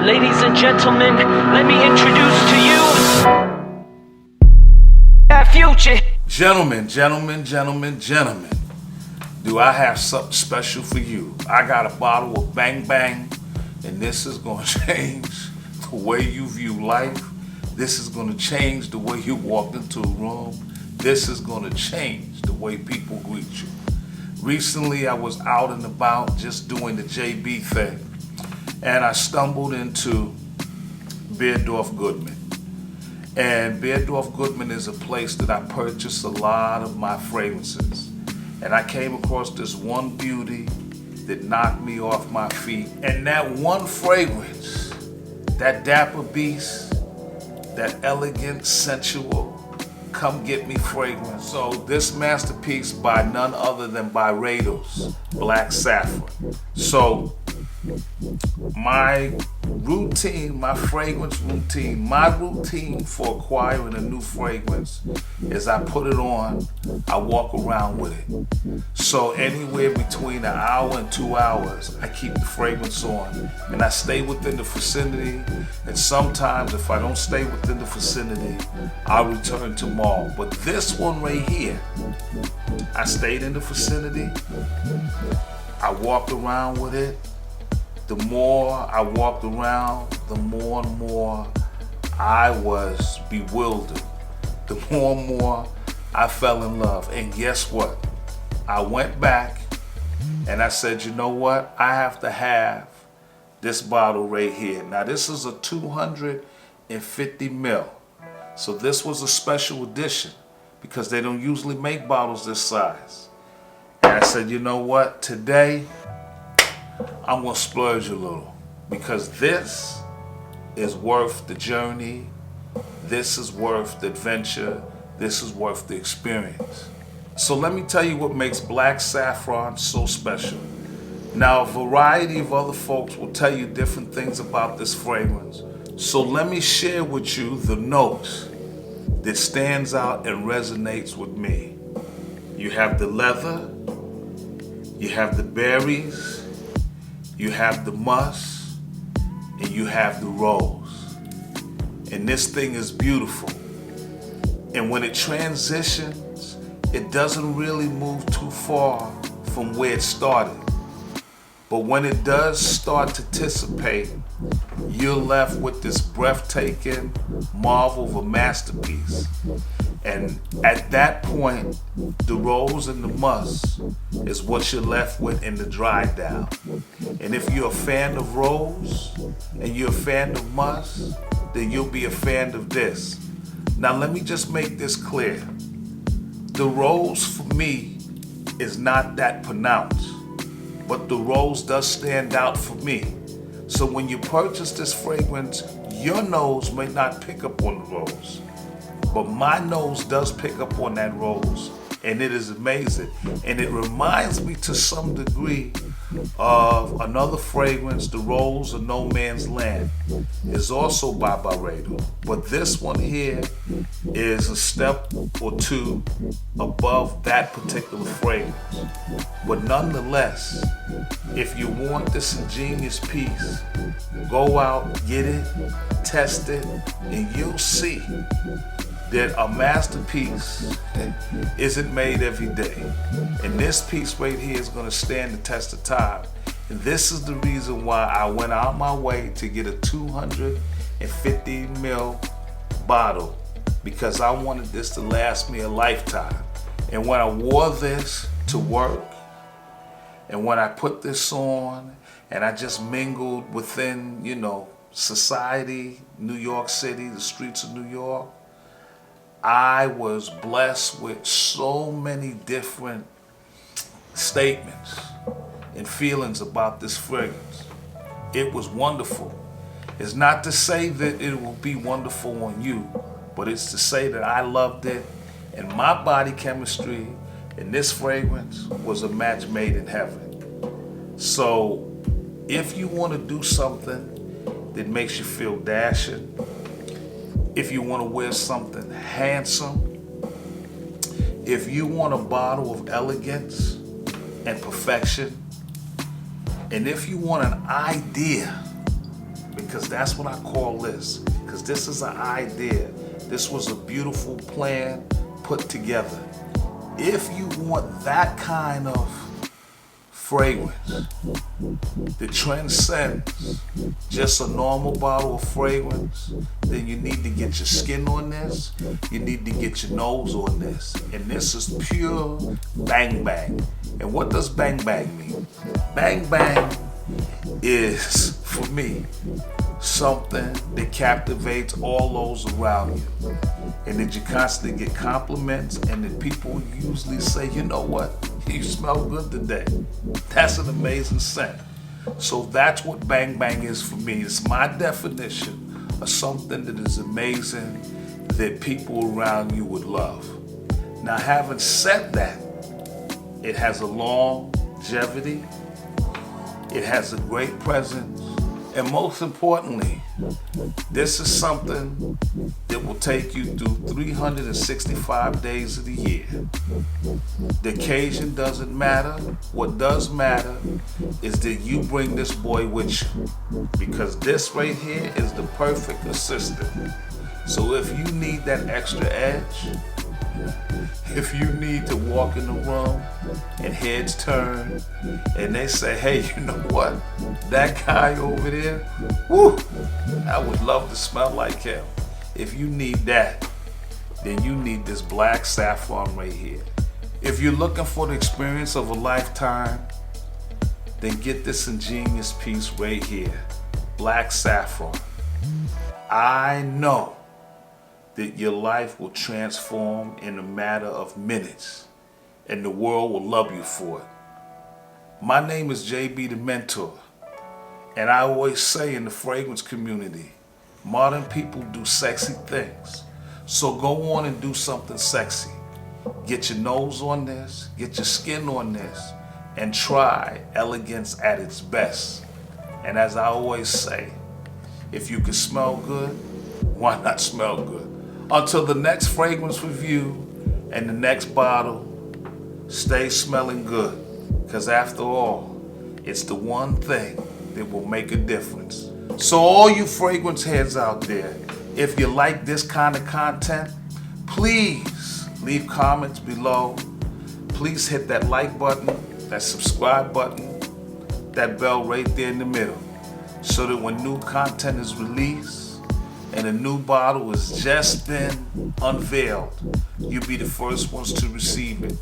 Ladies and gentlemen, let me introduce to you that future. Gentlemen, do I have something special for you? I got a bottle of Bang Bang, and this is gonna change the way you view life. This is gonna change the way you walk into a room. This is gonna change the way people greet you. Recently, I was out and about just doing the JB thing, and I stumbled into BRYEDO'S Goodman. And BRYEDO'S Goodman is a place that I purchase a lot of my fragrances. And I came across this one beauty that knocked me off my feet. And that one fragrance, that dapper beast, that elegant, sensual, come get me fragrance. So this masterpiece by none other than BRYEDO'S, Black Saffron. So my routine, my fragrance routine, my routine for acquiring a new fragrance is I put it on, I walk around with it. So anywhere between an hour and 2 hours, I keep the fragrance on and I stay within the vicinity. And sometimes if I don't stay within the vicinity, I'll return tomorrow. But this one right here, I stayed in the vicinity, I walked around with it. The more I walked around, the more and more I was bewildered. The more and more I fell in love. And guess what? I went back and I said, you know what? I have to have this bottle right here. Now this is a 250 ml. So this was a special edition because they don't usually make bottles this size. And I said, you know what? Today, I'm gonna splurge a little because this is worth the journey, this is worth the adventure, this is worth the experience. So let me tell you what makes Black Saffron so special. Now, a variety of other folks will tell you different things about this fragrance. So let me share with you the notes that stands out and resonates with me. You have the leather, you have the berries, you have the musk, and you have the rose. And this thing is beautiful. And when it transitions, it doesn't really move too far from where it started. But when it does start to dissipate, you're left with this breathtaking marvel of a masterpiece. And at that point, the rose and the musk is what you're left with in the dry down. And if you're a fan of rose and you're a fan of musk, then you'll be a fan of this. Now let me just make this clear. The rose for me is not that pronounced, but the rose does stand out for me. So when you purchase this fragrance, your nose may not pick up on the rose, but my nose does pick up on that rose, and it is amazing. And it reminds me to some degree of another fragrance, the Rose of No Man's Land. Is also by BRYEDO'S, but this one here is a step or two above that particular fragrance. But nonetheless, if you want this ingenious piece, go out, get it, test it, and you'll see that a masterpiece isn't made every day. And this piece right here is gonna stand the test of time. And this is the reason why I went out my way to get a 250 ml bottle, because I wanted this to last me a lifetime. And when I wore this to work, and when I put this on, and I just mingled within, society, New York City, the streets of New York, I was blessed with so many different statements and feelings about this fragrance. It was wonderful. It's not to say that it will be wonderful on you, but it's to say that I loved it, and my body chemistry and this fragrance was a match made in heaven. So if you want to do something that makes you feel dashing, if you want to wear something handsome, if you want a bottle of elegance and perfection, and if you want an idea because that's what I call this. Because this is an idea. This was a beautiful plan put together. If you want that kind of fragrance that transcends just a normal bottle of fragrance, then you need to get your skin on this, you need to get your nose on this. And this is pure bang bang. And what does bang bang mean? Bang bang is, for me, something that captivates all those around you. And that you constantly get compliments, and that people usually say, you know what, you smell good today. That's an amazing scent. So that's what bang bang is for me. It's my definition of something that is amazing that people around you would love. Now, having said that, it has a longevity, it has a great presence, and most importantly, this is something that will take you through 365 days of the year. The occasion doesn't matter. What does matter is that you bring this boy with you, because this right here is the perfect assistant. So if you need that extra edge, if you need to walk in the room and heads turn and they say, hey, you know what? That guy over there, whoo, I would love to smell like him. If you need that, then you need this black saffron right here. If you're looking for the experience of a lifetime, then get this ingenious piece right here, black saffron. I know that your life will transform in a matter of minutes, and the world will love you for it. My name is JB the Mentor, and I always say in the fragrance community, modern people do sexy things. So go on and do something sexy. Get your nose on this, get your skin on this, and try elegance at its best. And as I always say, if you can smell good, why not smell good? Until the next fragrance review and the next bottle, stay smelling good. Because after all, it's the one thing that will make a difference. So all you fragrance heads out there, if you like this kind of content, please leave comments below. Please hit that like button, that subscribe button, that bell right there in the middle, so that when new content is released, and a new bottle has just been unveiled, you'll be the first ones to receive it.